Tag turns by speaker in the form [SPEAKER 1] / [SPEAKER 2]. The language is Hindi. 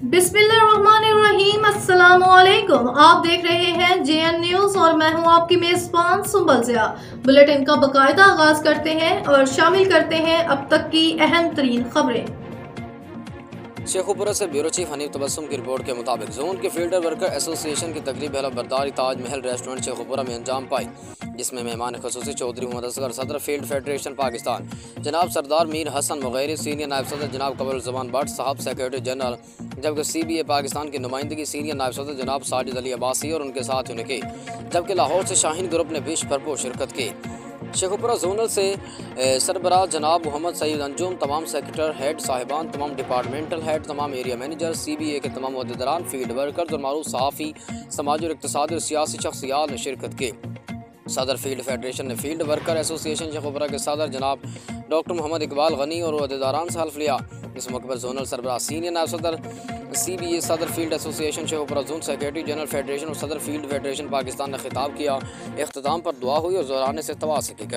[SPEAKER 1] बिस्मिल्लाहिर्रहमानिर्रहीम। अस्सलामुअलैकुम। आप देख रहे हैं JN न्यूज और मैं हूं आपकी मेजबान सुंबल ज़िया। बुलेटिन का बाकायदा आगाज करते हैं और शामिल करते हैं अब तक की अहम तरीन खबरें।
[SPEAKER 2] शेखुपुरा से ब्यूरो चीफ हनीफ तबस्सुम की रिपोर्ट के मुताबिक जोन के फील्डर वर्कर एसोसिएशन की तकरीब बरदारी ताज महल रेस्टोरेंट शेखुपुरा में अंजाम पाई, जिसमें मेहमान खसूसी चौधरी मोहम्मद असगर सदर फील्ड फेडरेशन पाकिस्तान जनाब सरदार मीर हसन वगैरह, सीनियर नायब सदर जनाब कमरुल जमान भट्ट साहब सेक्रेटरी जनरल, जबकि CBA पाकिस्तान की नुमाइंदगी सीनियर नायब सदर जनाब साजिद अली अब्बासी और उनके साथियों ने की, जबकि लाहौर से शाहीन ग्रुप ने भी भरपूर शिरकत की। शेखुपुरा जोनल से सरबराह जनाब मोहम्मद सईद अंजुम, तमाम सेक्रेटर हेड साहिबान, तमाम डिपार्टमेंटल हेड, तमाम एरिया मैनेजर, CBA के तमाम अहदेदारान, फील्ड वर्कर्स और मारूफ सहाफ़ी, समाजी और इक़्तिसादी और सियासी शख्सियात ने शिरकत की। सदर फील्ड फेडरेशन ने फील्ड वर्कर एसोसिएशन शेखुपुरा के सदर जनाब डॉक्टर मोहम्मद इकबाल गनी और अहदेदारान से हल्फ लिया। इस मौके पर जोनल सरबराह सीनियर नायब सदर CBA, सदर field association Sheikhupura zone, secretary general federation और सदर फील्ड फेडरेशन पाकिस्तान ने खिताब किया। इख्तिताम पर दुआ हुई और ज़ोराने से तवासी की गई।